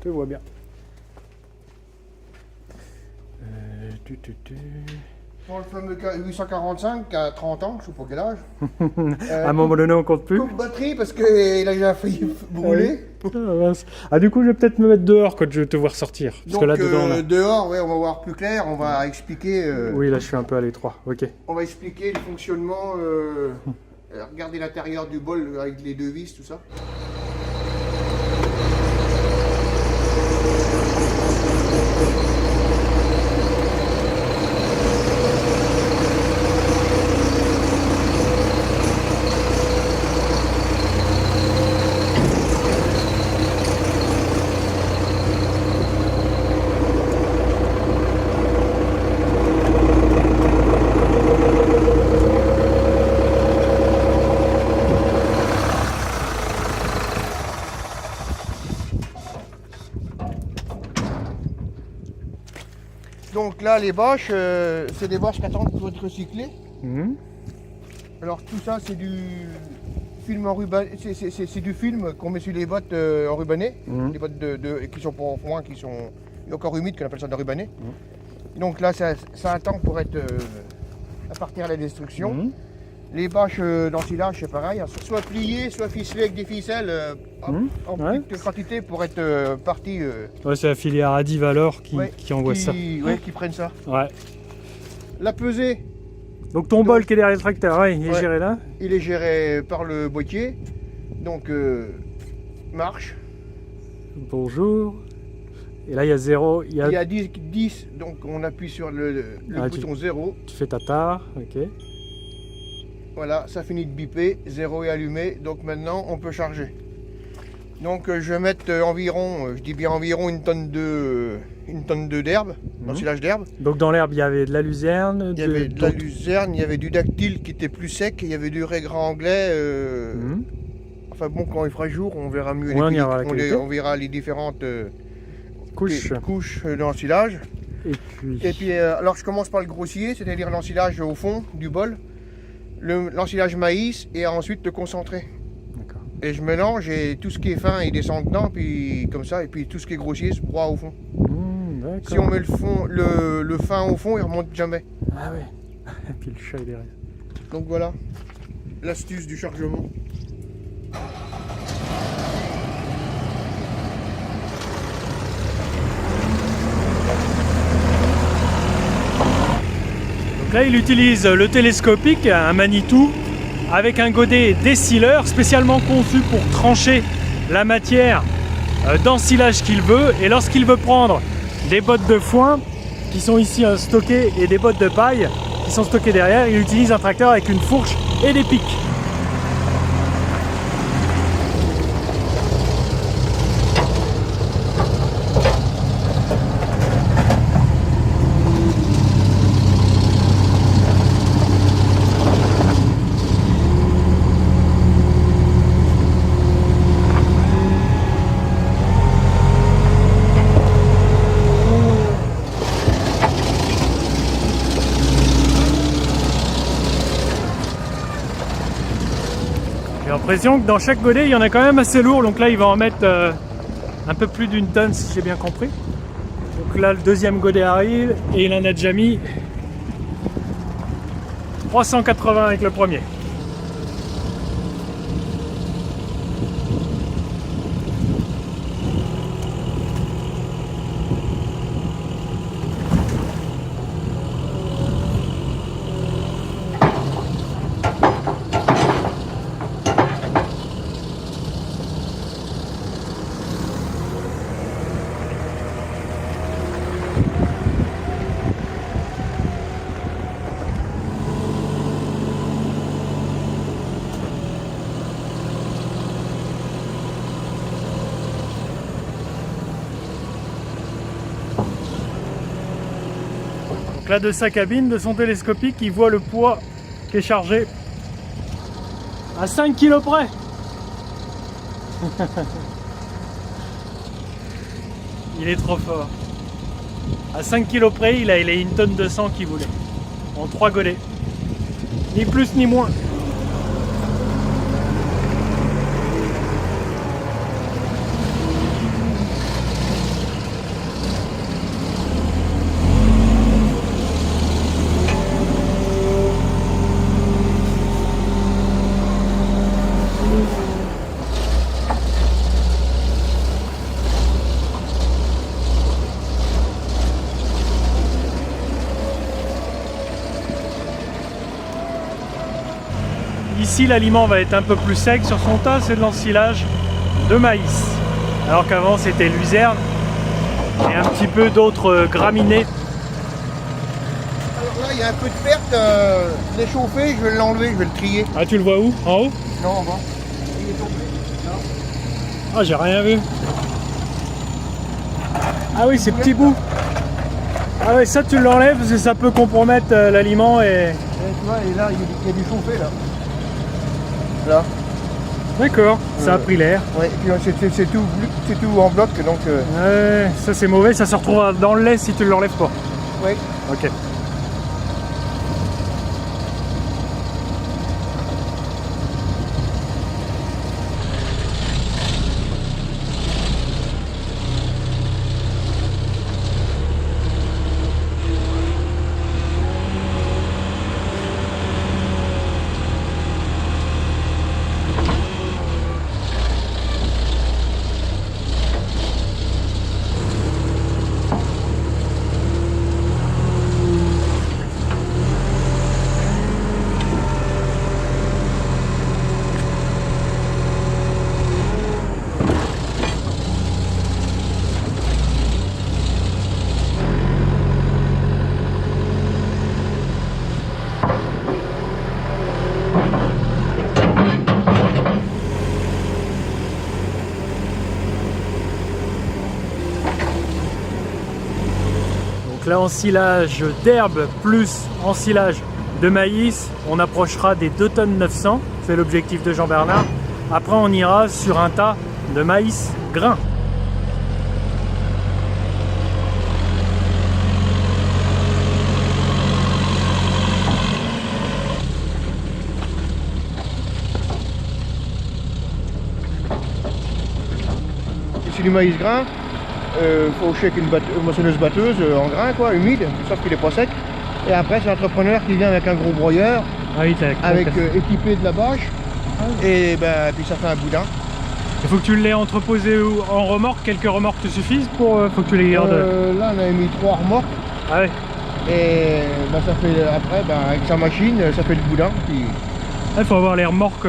te vois bien. Pour le fameux 845 qui a 30 ans, je sais pas quel âge. À un moment donné, on compte plus. Coupe batterie parce qu'il a déjà failli brûler. Du coup, je vais peut-être me mettre dehors quand je vais te voir sortir. Parce Donc que là, dedans, là... dehors, ouais, on va voir plus clair, on va expliquer. Oui, là, je suis un peu à l'étroit. Ok. On va expliquer le fonctionnement. Regardez l'intérieur du bol avec les deux vis, tout ça. Donc là, les bâches, c'est des bâches qui attendent pour être recyclées. Mhm. Alors tout ça, c'est du film enrubanné, c'est du film qu'on met sur les bottes enrubannées, les bottes qui sont pour moins, qui sont encore humides, qu'on appelle ça d'enrubanné. Donc là, ça attend pour être à partir à la destruction. Les bâches d'ensilage, c'est pareil, soit pliées, soit ficelées avec des ficelles en petite quantité pour être parties. Ouais, c'est la filière Adi Valor qui envoie ça. Ouais, qui prennent ça. Ouais. La pesée. Donc ton bol qui est derrière le tracteur, ouais, il est géré là. Il est géré par le boîtier. Donc marche. Bonjour. Et là il y a 0. Il y a 10, donc on appuie sur le bouton 0. Tu fais ta tare, ok. Voilà, ça finit de biper, 0 est allumé, donc maintenant on peut charger. Donc je vais mettre environ, je dis bien environ une tonne d'herbe, d'ensilage d'herbe. Donc dans l'herbe il y avait de la luzerne. Il y avait de la luzerne, il y avait du dactyle qui était plus sec, il y avait du raigrand anglais. Enfin bon, quand il fera jour, on verra mieux on verra les différentes couches d'ensilage. Et puis alors je commence par le grossier, c'est-à-dire l'ensilage au fond du bol. L'ensilage maïs et ensuite le concentré. Et je mélange et tout ce qui est fin il descend dedans, puis comme ça, et puis tout ce qui est grossier se broie au fond. Si on met le fin au fond, il remonte jamais. Ah ouais. Et puis le chat est derrière. Donc voilà l'astuce du chargement. Là, il utilise le télescopique, un Manitou, avec un godet décileur spécialement conçu pour trancher la matière d'ensilage qu'il veut. Et lorsqu'il veut prendre des bottes de foin qui sont ici stockées et des bottes de paille qui sont stockées derrière, il utilise un tracteur avec une fourche et des pics. J'ai l'impression que dans chaque godet il y en a quand même assez lourd, donc là il va en mettre un peu plus d'une tonne si j'ai bien compris. Donc là le deuxième godet arrive et il en a déjà mis 380 avec le premier. Là de sa cabine, de son télescopique, il voit le poids qui est chargé à 5 kg près. Il est trop fort. À 5 kg près, il a une tonne de sang qu'il voulait. En 3 godets. Ni plus ni moins. ici l'aliment va être un peu plus sec. Sur son tas, c'est de l'ensilage de maïs. Alors qu'avant c'était luzerne et un petit peu d'autres graminées. Alors là, il y a un peu de perte. Il est chauffé, je vais l'enlever, je vais le trier. Ah, tu le vois où? En haut? Non, en bas. Il est tombé. Là. Ah, j'ai rien vu. Ah oui, ces petits bouts. Ah oui, ça tu l'enlèves parce que ça peut compromettre l'aliment et... Tu vois, et là, il y a du chauffé là. Là. D'accord, ça a pris l'air. Ouais, et puis c'est tout en bloc donc... Ouais, ça c'est mauvais, ça se retrouve dans le lait si tu ne l'enlèves pas. Oui. Ok. Là, ensilage d'herbe plus ensilage de maïs, on approchera des 2 tonnes 900, c'est l'objectif de Jean-Bernard. Après on ira sur un tas de maïs grain. C'est du maïs grain. Faut checker une moissonneuse batteuse en grain quoi, humide, sauf qu'il est pas sec. Et après c'est l'entrepreneur qui vient avec un gros broyeur, avec équipé de la bâche, et ben, puis ça fait un boudin. Il faut que tu l'aies entreposé en remorque, quelques remorques te suffisent pour... faut que tu les gardes. Là on a mis 3 remorques. Ah ouais. Et ben, ça fait après avec sa machine ça fait le boudin. Puis... Il faut avoir les remorques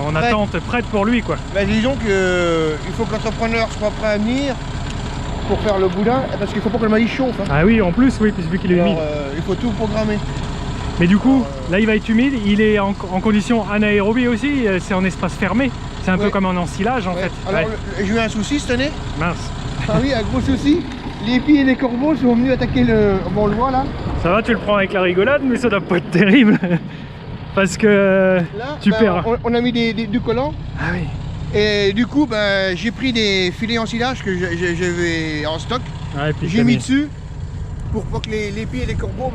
en attente, prêtes pour lui quoi. Ben, disons que il faut que l'entrepreneur soit prêt à venir pour faire le boudin, parce qu'il faut pas que le maïs chauffe. Hein. Ah oui, en plus, oui, vu qu'il est humide. Il faut tout programmer. Mais du coup, là il va être humide, il est en condition anaérobie aussi, c'est en espace fermé. C'est un peu comme un ensilage en fait. Alors j'ai eu un souci cette année. Mince. Ah oui, un gros souci. Les pieds et les corbeaux sont venus attaquer le... Bon, on le voit là. Ça va, tu le prends avec la rigolade, mais ça doit pas être terrible. Parce que là, tu perds. On a mis du collant. Ah oui. Et du coup, ben, j'ai pris des filets ensilage que j'avais en stock. Ah, j'ai mis dessus pour pas que les pieds et les corbeaux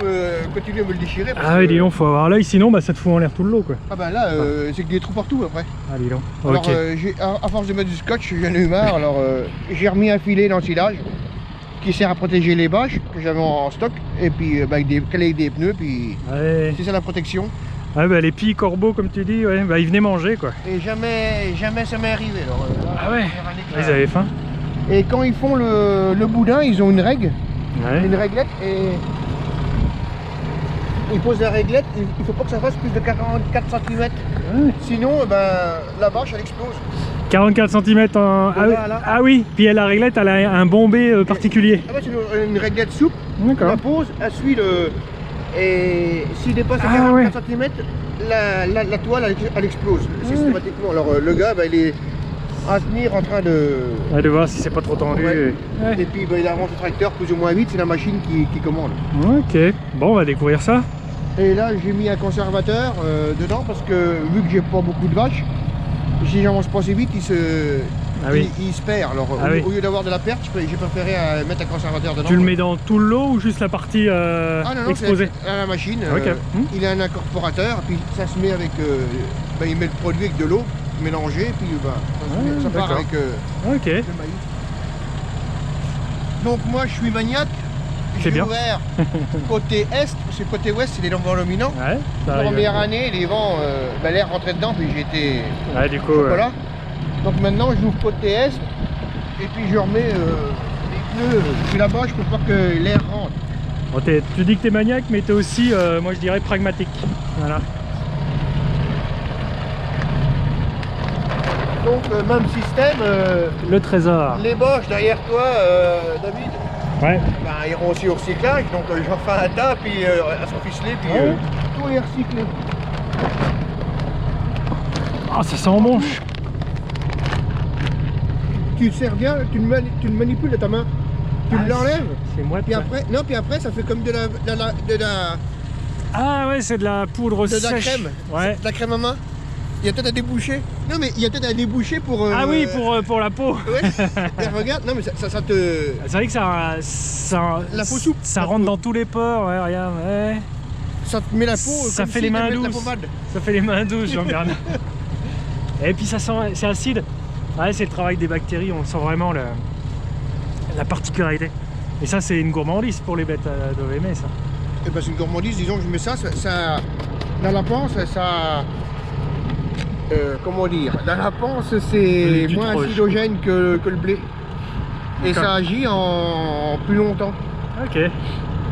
continuent à me le déchirer. Ah oui, dis donc, faut avoir l'œil, sinon bah, ça te fout en l'air tout le lot quoi. Ah bah là, c'est que des trous partout après. Ah dis donc. Alors, à force de mettre du scotch, j'en ai eu marre. Alors j'ai remis un filet d'ensilage qui sert à protéger les bâches que j'avais en stock. Et puis avec des pneus, puis c'est ça la protection. Ah bah les pies corbeaux comme tu dis, ouais, bah ils venaient manger quoi. Et jamais ça m'est arrivé. Alors, là, ah ouais, ils avaient faim. Et quand ils font le boudin, ils ont une règle, une réglette, et ils posent la réglette, il faut pas que ça fasse plus de 44 cm. Ouais. Sinon, ben, la bâche elle explose. 44 cm en... Ah oui, puis la réglette elle a un bombé particulier. Ah bah, c'est une réglette souple, on la pose, elle suit le... Et s'il dépasse 44 cm, la toile elle explose systématiquement. Alors le gars bah, il est à tenir en train de voir si c'est pas trop tendu. Et puis bah, il avance le tracteur plus ou moins vite, c'est la machine qui commande. Ok, bon on va découvrir ça. Et là j'ai mis un conservateur dedans parce que vu que j'ai pas beaucoup de vaches, si j'avance pas assez vite il se perd. Alors au lieu d'avoir de la perte, j'ai préféré mettre un conservateur dedans. Tu le mets dans tout le lot ou juste la partie exposée? À la machine. Il a un incorporateur, puis ça se met avec... il met le produit avec de l'eau mélangée, puis ça part avec le maïs. Donc moi je suis maniaque. J'ai ouvert côté est, parce que côté ouest c'est les vents dominants. La première année, les vents, l'air rentrait dedans, puis j'étais chocolat. Donc maintenant je l'ouvre côté est, et puis je remets les pneus, puis là-bas je peux pas que l'air rentre. Bon, tu dis que tu es maniaque, mais tu es aussi, moi je dirais, pragmatique. Voilà. Donc même système. Le trésor. Les boches derrière toi, David. Ouais. Ben, ils iront aussi au recyclage, donc j'en fais un tas, puis à son ficelet, puis tout est recyclé. Ah, ça sent bon. Tu te sers bien, tu le manipules de ta main. Tu l'enlèves. C'est moi. Puis après, non, puis après ça fait comme de la Ah ouais, c'est de la poudre sèche. De la crème. Ouais. De la crème à main. Il y a peut-être à déboucher. Non mais il y a peut-être à déboucher pour... Ah oui, pour la peau. Ouais. Et regarde, non mais ça te... C'est vrai que la peau souple. Ça rentre dans tous les pores, ouais, regarde. Ouais. Ça te met la peau... Ça fait les mains douces. Ça fait les mains douces, Jean-Bernard. Et puis ça sent... C'est acide. Ouais, c'est le travail des bactéries, on sent vraiment la particularité. Et ça, c'est une gourmandise pour les bêtes d'OVM, ça. Et ben c'est une gourmandise, disons que je mets ça dans la panse, ça... comment dire, dans la panse c'est moins acidogène que le blé. Et ça agit en plus longtemps. Ok.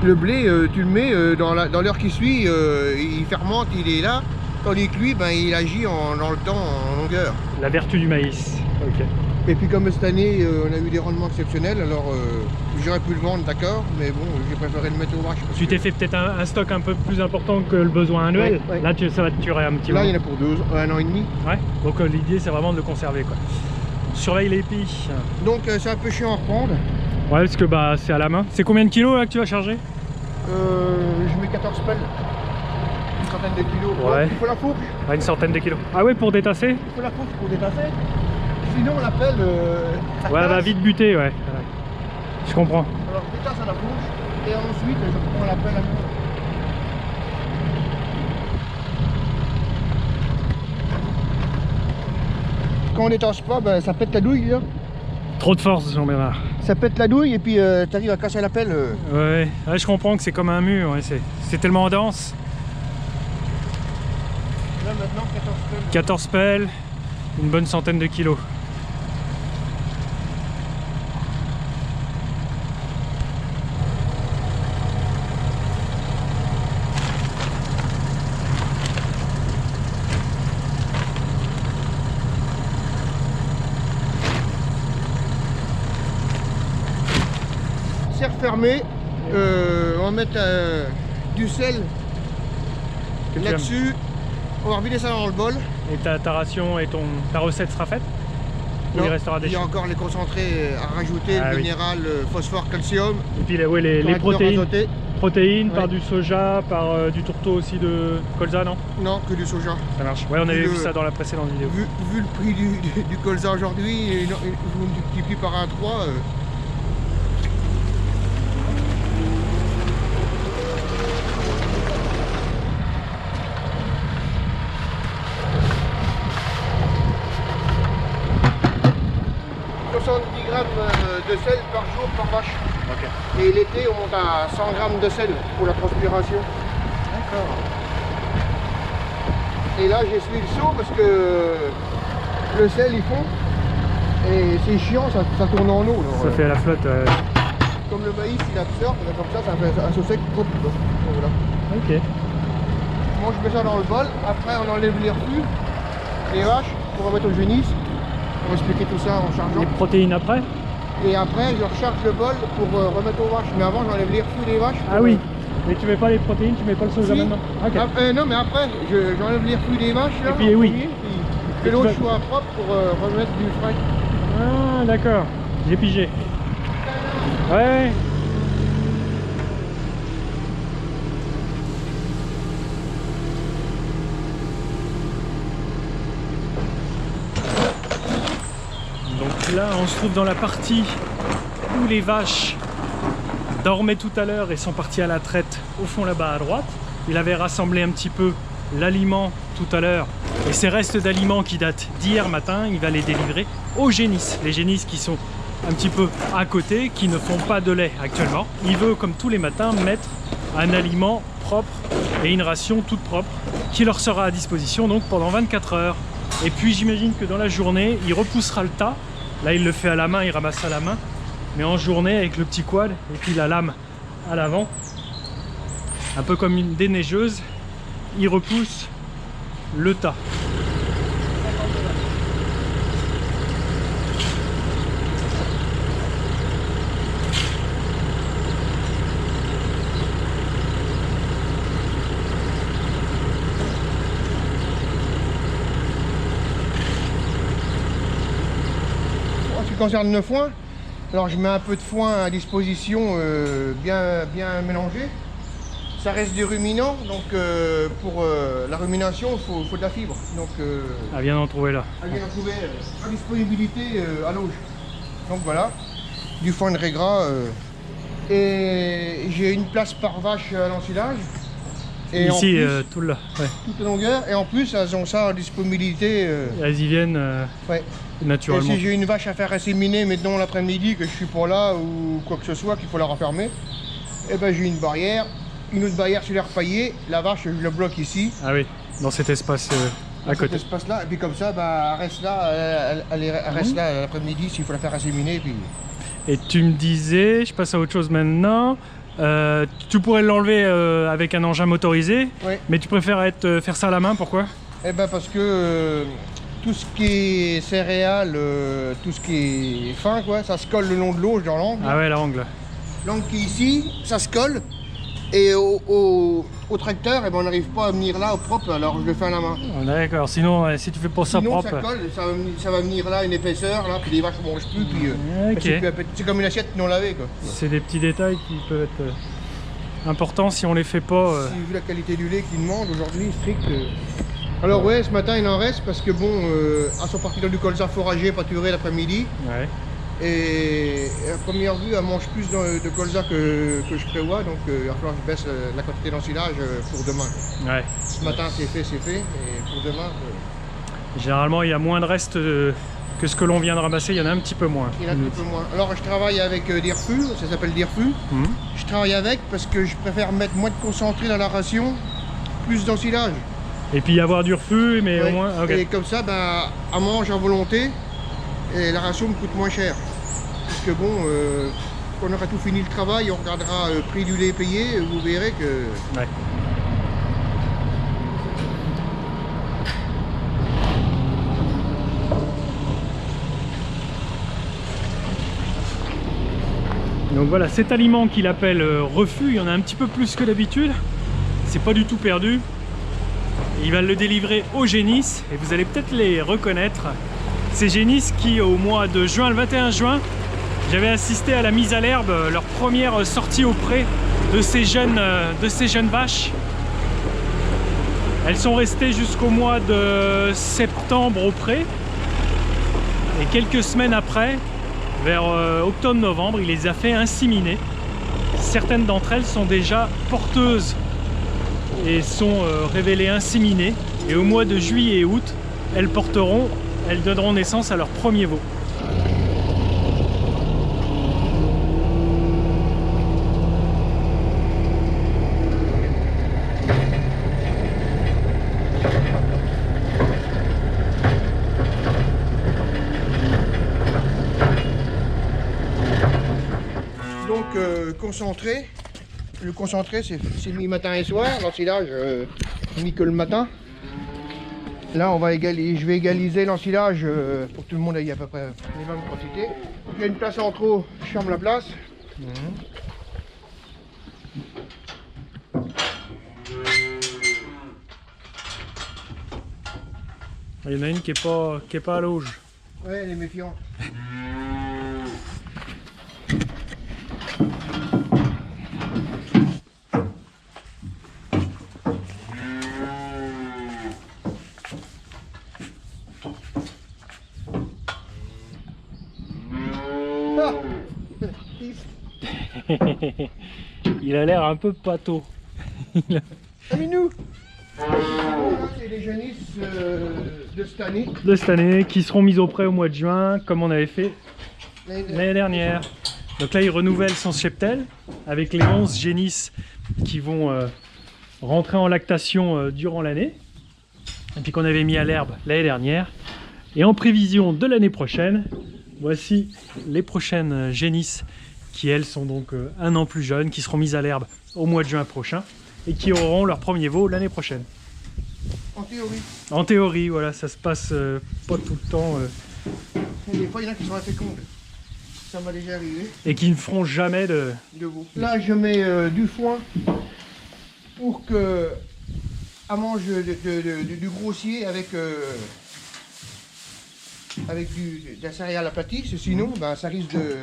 Le blé, tu le mets dans l'heure qui suit, il fermente, il est là. Tandis que lui, ben, il agit dans le temps, en longueur. La vertu du maïs. Ok. Et puis comme cette année, on a eu des rendements exceptionnels, alors j'aurais pu le vendre, d'accord, mais bon, j'ai préféré le mettre aux vaches. Tu t'es fait peut-être un stock un peu plus important que le besoin annuel. Ouais, ouais. Là, ça va te tuer un petit peu. Là, il y en a pour 1 an et demi. Ouais, donc l'idée, c'est vraiment de le conserver, quoi. Surveille les pies. Donc, c'est un peu chiant à reprendre. Ouais, parce que bah, c'est à la main. C'est combien de kilos là que tu vas charger? Je mets 14 pelles. Une centaine de kilos. Ouais. Il faut la fourche. Ouais, une centaine de kilos. Ah ouais, pour détasser? Il faut la fourche pour détasser. Sinon, on l'appelle... ouais, va vite buter, ouais. Je comprends. Alors, je détasse à la fourche et ensuite, je prends la pelle à moi. Quand on détasse pas, ben, ça pète la douille, là. Trop de force, Jean-Bernard. Ça pète la douille et puis tu arrives à casser la pelle. Ouais, je comprends que c'est comme un mur, ouais, c'est tellement dense. Là maintenant, 14 pelles. 14 pelles, une bonne centaine de kilos. Serre fermée, on va mettre du sel là-dessus, on va revider ça dans le bol. Et ta ration et ta recette sera faite? Non, il restera des il y a encore les concentrés à rajouter, le minéral, phosphore, calcium. Et puis les protéines par du soja, par du tourteau aussi de colza, non? Non, que du soja. Ça marche. Ouais, on avait vu ça dans la précédente vidéo. Vu le prix du colza aujourd'hui, je vous multiplie par 1,3. De sel par jour par vache. Okay. Et l'été on monte à 100 grammes de sel pour la transpiration. D'accord. Et là j'essuie le seau parce que le sel il fond et c'est chiant, ça tourne en eau. Ça fait à la flotte. Comme le maïs il absorbe, comme ça fait un seau sec. Voilà. Ok. Moi je mets ça dans le bol, après on enlève les reflux, les vaches pour remettre au génisse. On va expliquer tout ça en chargeant. Les protéines après? Et après, je recharge le bol pour remettre aux vaches. Mais avant, j'enlève les reflux des vaches. Ah oui. Mais tu mets pas les protéines, tu mets pas le soja maintenant? Okay. Non, mais après, j'enlève les reflux des vaches. Là, et puis oui. Que l'eau soit propre pour remettre du frais. Ah, d'accord. J'ai pigé. Ouais. Donc là, on se trouve dans la partie où les vaches dormaient tout à l'heure et sont parties à la traite au fond là-bas à droite. Il avait rassemblé un petit peu l'aliment tout à l'heure et ces restes d'aliments qui datent d'hier matin, il va les délivrer aux génisses. Les génisses qui sont un petit peu à côté, qui ne font pas de lait actuellement. Il veut, comme tous les matins, mettre un aliment propre et une ration toute propre qui leur sera à disposition donc pendant 24 heures. Et puis j'imagine que dans la journée, il repoussera le tas. Là, il le fait à la main, il ramasse à la main. Mais en journée, avec le petit quad et puis la lame à l'avant, un peu comme une déneigeuse, il repousse le tas. concerne le foin, alors je mets un peu de foin à disposition bien mélangé. Ça reste des ruminants, donc pour la rumination, il faut de la fibre. Donc, elle vient d'en trouver là. Elle vient d'en trouver à disponibilité à l'auge. Donc voilà, du foin de régras. Et j'ai une place par vache à l'ensilage. Et ici, tout là. Ouais. Toute la longueur. Et en plus, elles ont ça à disponibilité. Elles y viennent ouais. Naturellement. Et si j'ai une vache à faire asséminer, maintenant l'après-midi, que je suis pas là ou quoi que ce soit, qu'il faut la refermer, et ben j'ai une barrière. Une autre barrière sur l'air paillé, la vache je la bloque ici. Ah oui, dans cet espace à côté. Cet espace là, et puis comme ça, bah, elle reste là, elle reste là l'après-midi s'il faut la faire asséminer. Puis... Et tu me disais, je passe à autre chose maintenant, tu pourrais l'enlever avec un engin motorisé, oui. Mais tu préfères faire ça à la main, pourquoi? Eh ben parce que tout ce qui est céréales, tout ce qui est fin, quoi, ça se colle le long de l'auge dans l'angle. Ah ouais, l'angle. L'angle qui est ici, ça se colle. Et au tracteur, eh ben, on n'arrive pas à venir là au propre, alors je le fais à la main. Oh, d'accord, sinon si tu fais pas ça propre... ça colle, ça va venir là, une épaisseur, là, puis les vaches ne mangent plus, puis okay. C'est comme une assiette non lavée, quoi. C'est des petits détails qui peuvent être importants si on les fait pas... Vu la qualité du lait qu'ils demandent aujourd'hui, strict... Alors ouais, ce matin il en reste parce que bon, elles sont parties dans du colza foragé, pâturé l'après-midi. Ouais. Et à première vue, elle mange plus de colza que je prévois, donc il va falloir que je baisse la quantité d'ensilage pour demain. Ouais. Ce matin c'est fait, et pour demain... Généralement il y a moins de reste que ce que l'on vient de ramasser, il y en a un petit peu moins. Il y en a un petit peu moins. Alors je travaille avec des refus, ça s'appelle des refus. Je travaille avec parce que je préfère mettre moins de concentré dans la ration, plus d'ensilage. Et puis avoir du refus, mais au moins... Okay. Et comme ça, bah, elle mange en volonté. Et la ration me coûte moins cher. Parce que bon, quand on aura tout fini le travail, on regardera le prix du lait payé, vous verrez que... Ouais. Donc voilà, cet aliment qu'il appelle refus, il y en a un petit peu plus que d'habitude. C'est pas du tout perdu. Il va le délivrer aux génisses et vous allez peut-être les reconnaître. Ces génisses qui, au mois de juin, le 21 juin, j'avais assisté à la mise à l'herbe, leur première sortie au pré de ces jeunes vaches. Elles sont restées jusqu'au mois de septembre au pré. Et quelques semaines après, vers octobre-novembre, il les a fait inséminer. Certaines d'entre elles sont déjà porteuses et sont révélées inséminées. Et au mois de juillet et août, elles donneront naissance à leur premier veau. Donc concentré. Le concentré c'est mis matin et soir. L'ensilage mis que le matin. Là, je vais égaliser l'ensilage pour que tout le monde ait à peu près les mêmes quantités. Il y a une place en trop, je ferme la place. Il y en a une qui est pas à l'auge. Ouais, elle est méfiante. Il a l'air un peu pâteau. Aminou. C'est les génisses de cette année. De cette année, qui seront mises au pré au mois de juin, comme on avait fait l'année dernière. Donc là, il renouvelle son cheptel avec les 11 génisses qui vont rentrer en lactation durant l'année. Et puis qu'on avait mis à l'herbe l'année dernière. Et en prévision de l'année prochaine, voici les prochaines génisses qui elles sont donc un an plus jeunes, qui seront mises à l'herbe au mois de juin prochain et qui auront leur premier veau l'année prochaine. En théorie. En théorie, voilà, ça se passe pas tout le temps. Des fois, il y en a qui sont infécondes. Ça m'a déjà arrivé. Et qui ne feront jamais de veau. Là, je mets du foin pour que elle mange du grossier avec avec de la céréale aplatie, sinon ben, ça risque de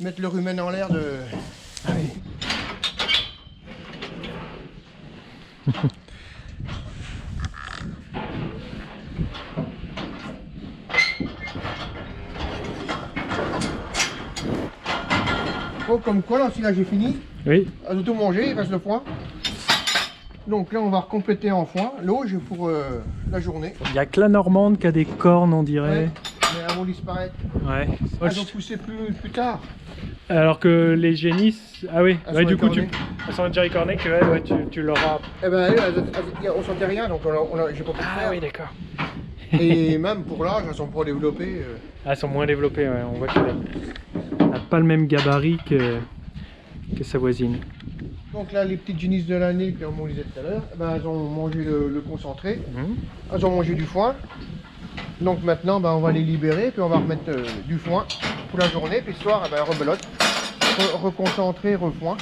mettre le rumen en l'air de... Ah oui. Oh, comme quoi, là, si là j'ai fini, oui. À tout manger, il reste le foin. Donc là, on va recompléter en foin l'auge pour la journée. Il n'y a que la normande qui a des cornes, on dirait. Ouais, mais elles vont disparaître. Ouais. Elles vont pousser plus tard. Alors que les génisses, ah oui, ouais, du coup, elles sont déjà écornées que ouais, tu l'auras. Eh ben, on sentait rien, donc j'ai pas pu le faire. Ah oui, d'accord. Et même pour l'âge, elles sont pas développées. Ah, elles sont moins développées, ouais. On voit qu'elle n'a pas le même gabarit que sa voisine. Donc là, les petites génisses de l'année, comme on disait tout à l'heure, ben, elles ont mangé le concentré, elles ont mangé du foin. Donc maintenant, ben, on va les libérer, puis on va remettre du foin pour la journée, puis ce soir, ben, rebelote, reconcentrer, refoin.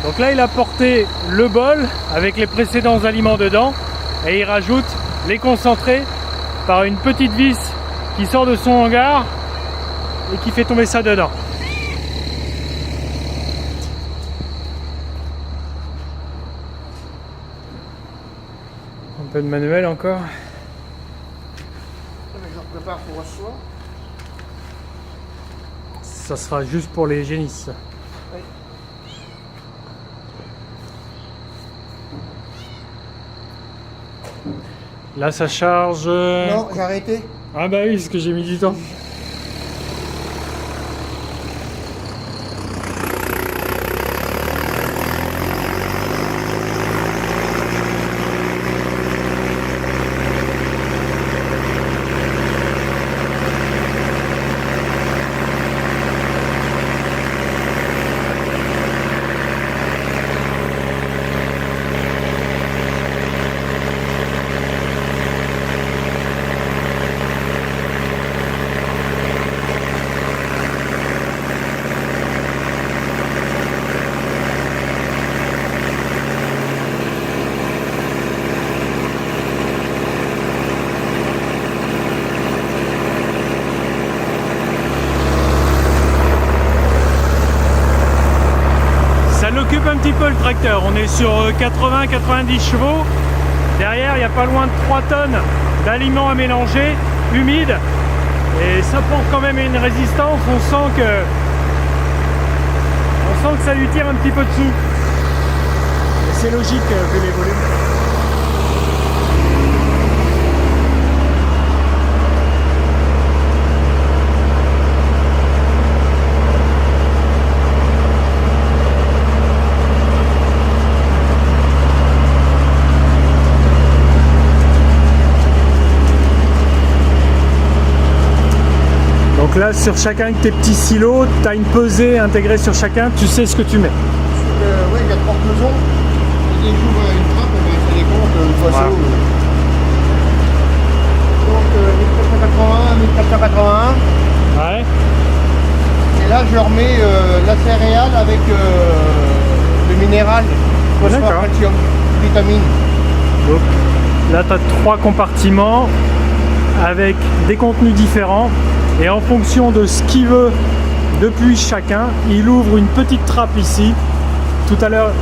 Donc là, il a porté le bol avec les précédents aliments dedans et il rajoute les concentrés par une petite vis qui sort de son hangar et qui fait tomber ça dedans. Un peu de manuel encore. Je prépare pour ce soir. Ça sera juste pour les génisses. Oui. Là, ça charge. Non, j'ai arrêté. Ah bah oui, parce que j'ai mis du temps. Occupe un petit peu le tracteur, on est sur 80-90 chevaux, derrière il n'y a pas loin de 3 tonnes d'aliments à mélanger, humides, et ça prend quand même une résistance, on sent que ça lui tire un petit peu dessous, et c'est logique vu les volumes. Donc là, sur chacun de tes petits silos, tu as une pesée intégrée sur chacun, tu sais ce que tu mets. Oui, il y a 3 pesons. Et dès que j'ouvre une trappe, ça décompte une fois voilà. Donc 1480, 1481. Ouais. Et là, je remets la céréale avec le minéral, phosphore, calcium, vitamine. Donc là, tu as 3 compartiments avec des contenus différents. Et en fonction de ce qu'il veut depuis chacun, il ouvre une petite trappe ici. Tout à l'heure,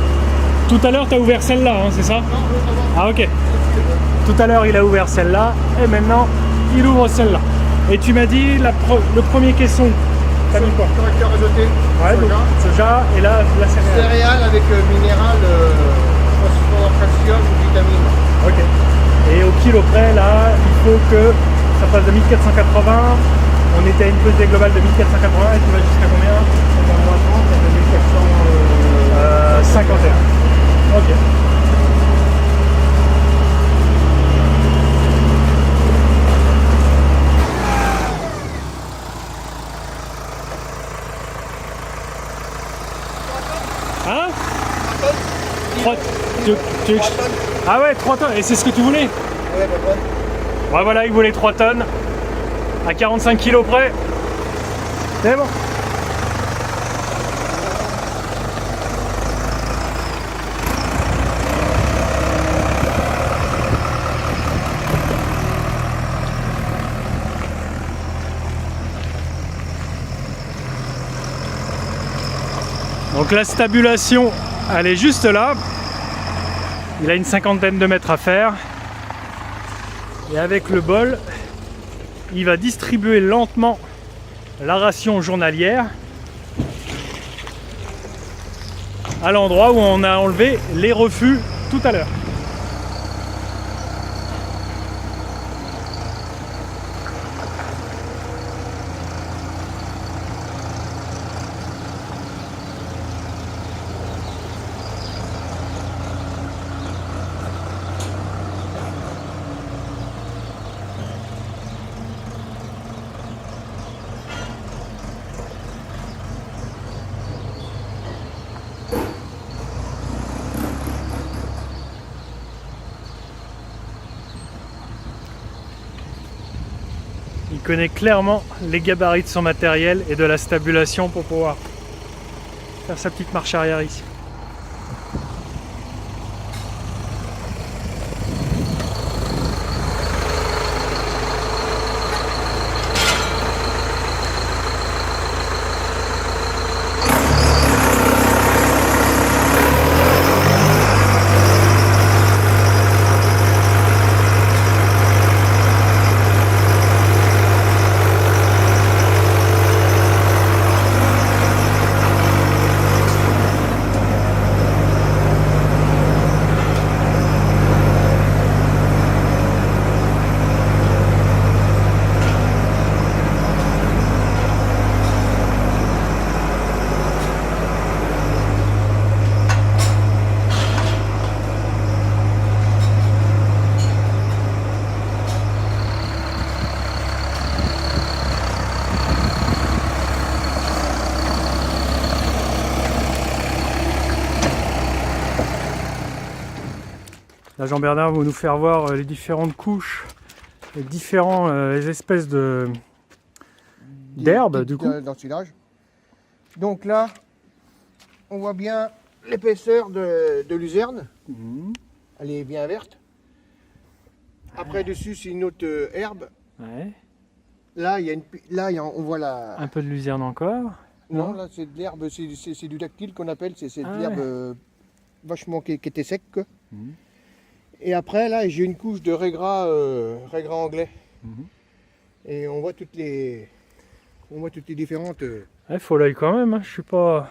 tu as ouvert celle-là, hein, c'est ça? Non, ah ok. Tout à l'heure, il a ouvert celle-là et maintenant, il ouvre celle-là. Et tu m'as dit, le premier caisson, t'as mis quoi? Correcteur azoté. Ouais, donc soja et là, la céréale. Céréale avec minéral, phosphore, calcium, vitamine. Ok. Et au kilo près, là, il faut que ça passe de 1480. On était à une pesée globale de 1480 et tu vas jusqu'à combien? 51. Ok. Hein 3 tonnes. Ah ouais, 3 tonnes. Et c'est ce que tu voulais? Ouais, bah ouais. Ouais, voilà, il voulait 3 tonnes. À 45 kg près. C'est bon. Donc la stabulation, elle est juste là. Il a une cinquantaine de mètres à faire. Et avec le bol, il va distribuer lentement la ration journalière à l'endroit où on a enlevé les refus tout à l'heure. Il connaît clairement les gabarits de son matériel et de la stabulation pour pouvoir faire sa petite marche arrière ici. Là, Jean-Bernard va nous faire voir les différentes couches, les différentes espèces d'herbes du coup. D'ensilage. Donc là, on voit bien l'épaisseur de luzerne. Elle est bien verte. Après, dessus, c'est une autre herbe. Ouais. Là, on voit la... Un peu de luzerne encore. Non, là, c'est de l'herbe, c'est du dactyle qu'on appelle. C'est de l'herbe vachement qui était sec. Et après, là, j'ai une couche de régras anglais. Et on voit toutes les différentes... Il faut l'œil quand même, hein. Je suis pas...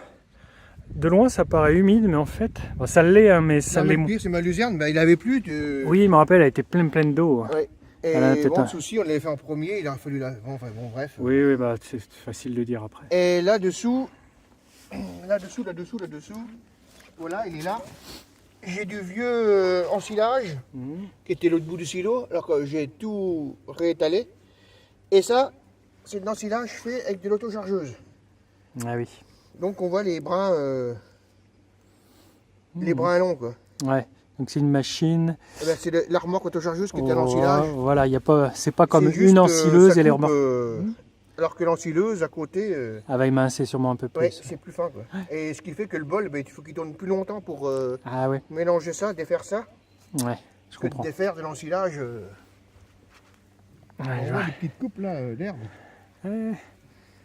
De loin, ça paraît humide, mais en fait... Bon, ça l'est, hein, mais ça l'est... Le pire, c'est ma luzerne, il avait plus de... Oui, je me rappelle, elle était pleine d'eau. Ouais. Et bon, le souci, on l'avait fait en premier, il a fallu la... Enfin bon, bref. Oui, bah, c'est facile de dire après. Et là-dessous, voilà, il est là. J'ai du vieux ensilage qui était l'autre bout du silo, alors que j'ai tout réétalé. Et ça, c'est de l'ensilage fait avec de l'autochargeuse. Ah oui. Donc on voit les brins longs, quoi. Ouais, donc c'est une machine. Ben, c'est la remorque autochargeuse qui était à l'ensilage. Voilà, c'est pas comme une ensileuse et les remorques. Alors que l'ensileuse à côté... elle va émincer sûrement un peu plus. Ouais, c'est plus fin, quoi. Et ce qui fait que le bol, il faut qu'il tourne plus longtemps pour mélanger ça, défaire ça. Ouais, je comprends. Que de défaire de l'ensilage. On voit des petites coupes là d'herbe.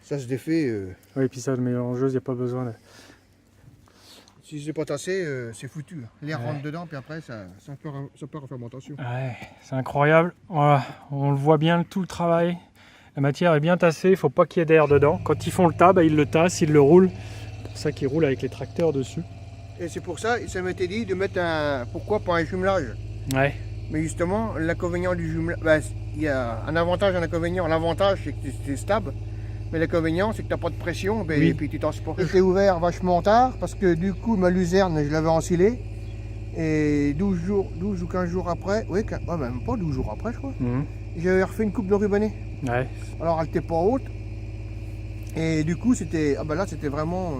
Ça se défait. Oui, et puis ça, le mélangeuse, il n'y a pas besoin de... Si c'est pas tassé, c'est foutu. L'air rentre dedans, puis après, ça part en fermentation. Ouais, c'est incroyable. Voilà, on le voit bien, tout le travail. La matière est bien tassée, il ne faut pas qu'il y ait d'air dedans. Quand ils font le tas, ils le tassent, ils le roulent. C'est pour ça qu'ils roulent avec les tracteurs dessus. Et c'est pour ça, ça m'était dit de mettre pourquoi pas un jumelage. Ouais. Mais justement, l'inconvénient du jumelage, il y a un avantage et un inconvénient. L'avantage, c'est que c'est stable. Mais l'inconvénient, c'est que tu n'as pas de pression, et puis tu t'en supportes. J'étais ouvert vachement tard, parce que du coup, ma luzerne, je l'avais ensilée. Et 12 ou 15 jours après, oui, même pas 12 jours après, je crois, j'avais refait une coupe de rubané. Ouais. Alors, elle n'était pas haute. Et du coup, c'était là, c'était vraiment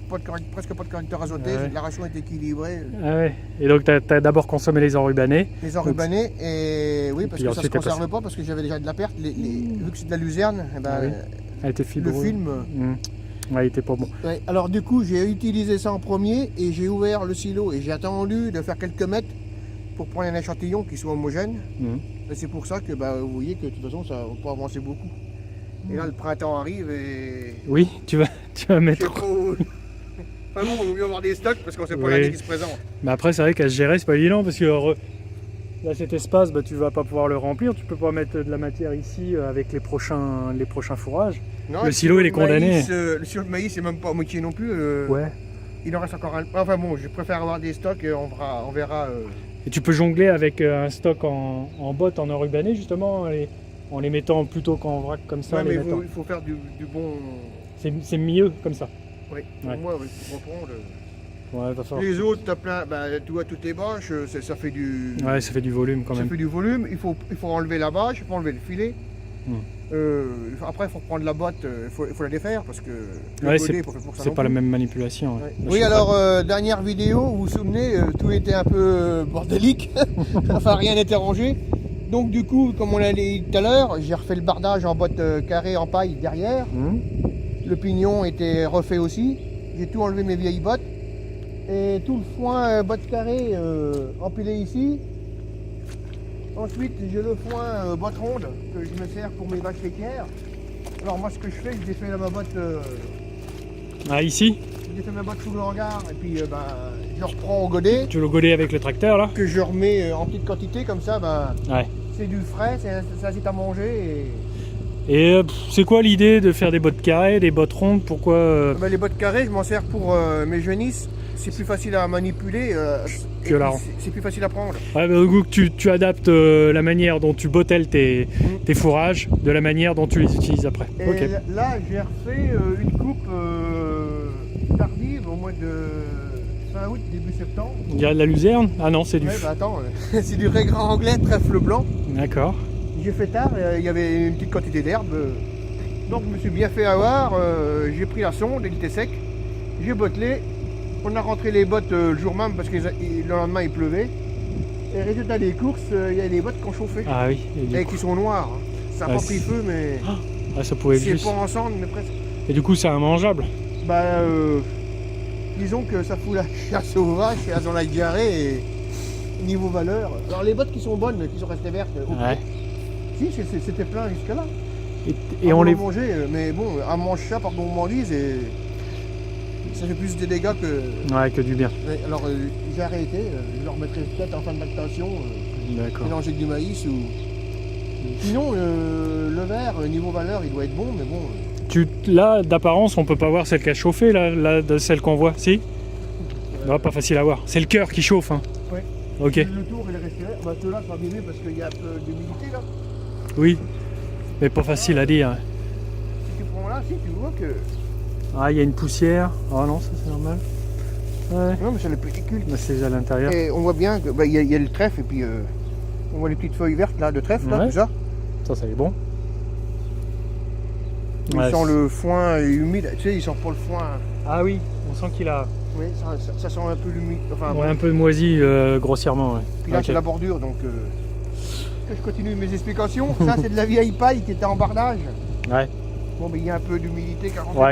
presque pas de correcteur azoté, la ration est équilibrée. Ah ouais. Et donc tu as d'abord consommé les enrubanés. Les enrubanés, et oui, parce que ça ne se conserve pas, parce que j'avais déjà de la perte. Vu que c'est de la luzerne, eh ben, elle était fibreux. Le film... Ouais, il était pas bon. Ouais, alors du coup, j'ai utilisé ça en premier, et j'ai ouvert le silo, et j'ai attendu de faire quelques mètres pour prendre un échantillon qui soit homogène. Et c'est pour ça que vous voyez que de toute façon, ça va pas avancer beaucoup. Et là, le printemps arrive et... Oui, tu vas mettre... Enfin bon, on va mieux avoir des stocks parce qu'on sait pas l'année qui se présente. Mais après, c'est vrai qu'à se gérer, c'est pas évident parce que là, cet espace, tu vas pas pouvoir le remplir. Tu peux pas mettre de la matière ici avec les prochains fourrages. Non, le silo, il est condamné. Le silo de maïs, c'est même pas à moitié non plus. Il en reste encore un... Enfin bon, je préfère avoir des stocks et on verra... Et tu peux jongler avec un stock en bottes, en enrubané, justement, en les mettant plutôt qu'en vrac comme ça. Ouais, mais il faut faire du bon... C'est mieux comme ça. Oui, pour moi, pour reprendre... Ouais, va falloir... Les autres, t'as plein, tu vois toutes les bâches, ça fait du... Ouais, ça fait du volume quand même. Ça fait du volume, il faut enlever la bâche, il faut enlever le filet. Après, il faut reprendre la botte, il faut la défaire parce que c'est pas la même manipulation. Oui, alors, dernière vidéo, vous vous souvenez, tout était un peu bordélique, enfin rien n'était rangé. Donc du coup, comme on l'a dit tout à l'heure, j'ai refait le bardage en botte carrée en paille derrière. Le pignon était refait aussi. J'ai tout enlevé mes vieilles bottes. Et tout le foin botte carrée empilé ici. Ensuite, j'ai le foin botte ronde que je me sers pour mes vaches laitières. Alors moi, ce que je fais, j'ai fait ma botte... ici J'ai fait ma botte sous le hangar et puis je reprends au godet. Tu le godet avec le tracteur là? Que je remets en petite quantité comme ça, c'est du frais, ça incite à manger. Et c'est quoi l'idée de faire des bottes carrées, des bottes rondes? Pourquoi Les bottes carrées, je m'en sers pour mes génisses. C'est plus facile à manipuler que la ronde. C'est plus facile à prendre. Ouais, tu adaptes la manière dont tu bottelles tes fourrages de la manière dont tu les utilises après. Et là, j'ai refait une coupe tardive au mois de fin août, début septembre. Il y a de la luzerne? Ah non, c'est du... attends, c'est du raisin anglais trèfle blanc. D'accord. J'ai fait tard, il y avait une petite quantité d'herbe. Donc je me suis bien fait avoir, j'ai pris la sonde, elle était sec. J'ai bottelé. On a rentré les bottes le jour même parce que le lendemain il pleuvait. Et résultat des courses, il y a des bottes qui ont chauffé. Ah oui. Et qui sont noires. Ça n'a pas pris feu, mais... ça pouvait être c'est pas ensemble, mais presque. Et du coup, c'est immangeable? Disons que ça fout la chasse aux vaches et elles en a diarrhée et niveau valeur. Alors les bottes qui sont bonnes, qui sont restées vertes, si, c'était plein jusque là. Et on les mangeait, mais bon, un mange ça par gourmandise et ça fait plus de dégâts que du bien. Alors j'ai arrêté, je le remettrai peut-être en fin de lactation, mélanger avec du maïs ou... Sinon le verre, niveau valeur, il doit être bon, mais bon... Là, d'apparence, on peut pas voir celle qui a chauffé, là de celle qu'on voit, si? Non, pas facile à voir. C'est le cœur qui chauffe, hein? Oui. Ok. Le tour, il est resté là. Ceux-là sont abîmés parce qu'il y a un peu d'humidité là. Oui, mais pas facile à dire. Si tu prends là, tu vois que... Ah, il y a une poussière. Ah non, ça c'est normal. Ouais. Non, mais c'est les pellicules. C'est à l'intérieur. Et on voit bien qu'il y a le trèfle et puis on voit les petites feuilles vertes là de trèfle, là, tout ça. Ça est bon. Il sent le foin humide, tu sais, il sent pas le foin. Ah oui, on sent qu'il a... Oui, ça sent un peu l'humide. Enfin, un peu moisi grossièrement. Puis là, c'est la bordure, donc... Je continue mes explications. Ça, c'est de la vieille paille qui était en bardage. Ouais. Bon, mais il y a un peu d'humidité, 40 Alors,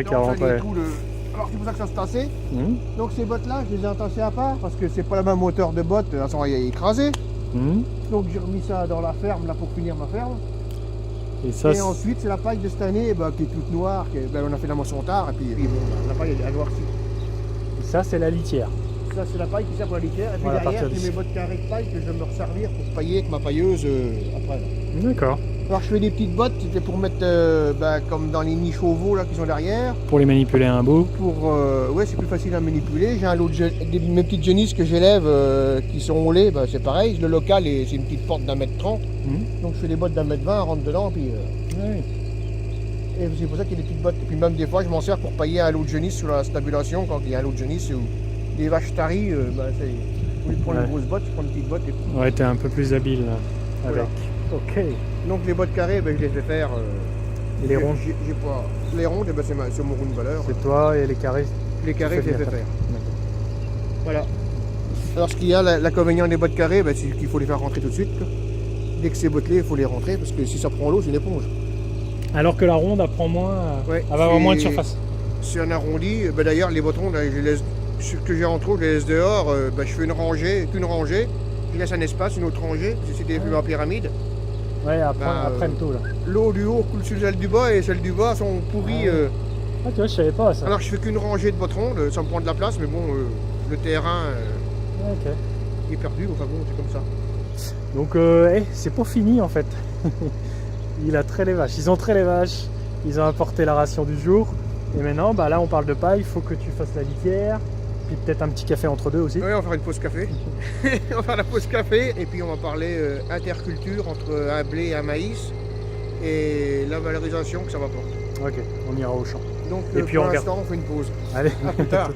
c'est pour ça que ça se tassait. Donc ces bottes-là, je les ai entassées à part parce que c'est pas la même hauteur de bottes, elles sont écrasées. Donc j'ai remis ça dans la ferme, là, pour finir ma ferme. Et ensuite, c'est la paille de cette année qui est toute noire. On a fait la moisson tard, et puis la paille elle a noirci. Et ça, c'est la litière. Ça, c'est la paille qui sert pour la litière. Et puis derrière, j'ai mes bottes carrées de paille que je vais me resservir pour pailler avec ma pailleuse après. D'accord. Alors je fais des petites bottes, c'était pour mettre comme dans les nids chauveau là qui sont derrière. Pour les manipuler un bout. Ouais, c'est plus facile à manipuler. J'ai un lot de mes petites génisses que j'élève qui sont au lait, c'est pareil. Le local, c'est une petite porte d'1,30 m. Donc je fais des bottes d'1,20 m, rentre dedans, puis. Et c'est pour ça qu'il y a des petites bottes. Et puis même des fois, je m'en sers pour pailler un lot de génisses sur la stabulation quand il y a un lot de génisses ou des vaches taries. Au lieu de prendre une grosse botte, je prends une petite botte. Et... Ouais, t'es un peu plus habile là, avec. Ok. Donc les bottes carrées, je les fais faire Et les rondes? J'ai pas. Les rondes, eh ben, c'est mon round valeur. C'est toi, et les carrés? Les carrés, j'ai fait faire. Voilà. Alors ce qu'il y a, l'inconvénient des boîtes carrées, ben, c'est qu'il faut les faire rentrer tout de suite, quoi. Dès que c'est bottelé, il faut les rentrer parce que si ça prend l'eau, c'est une éponge. Alors que la ronde, elle prend moins, elle va avoir moins de surface. C'est un arrondi. Ben, d'ailleurs, les bottons, là, ce que j'ai en trop, je les laisse dehors. Ben, je fais qu'une rangée. Je laisse un espace, une autre rangée. C'est des plumes en pyramide. Ouais, après le tout là. L'eau du haut coule sur celle du bas et celles du bas sont pourries. Ah, tu vois, je savais pas ça. Alors je fais qu'une rangée de bottes rondes, ça me prend de la place, mais bon, le terrain est perdu, enfin bon, c'est comme ça. Donc, c'est pas fini en fait. Il a trait les vaches. Ils ont trait les vaches, ils ont apporté la ration du jour. Et maintenant, bah là, on parle de paille, il faut que tu fasses la litière. Puis peut-être un petit café entre deux aussi. Oui, on va faire une pause café. On va faire la pause café et puis on va parler interculture entre un blé et un maïs et la valorisation que ça va porter. Ok, on ira au champ. Donc et puis pour l'instant, on fait une pause. Allez, à plus tard.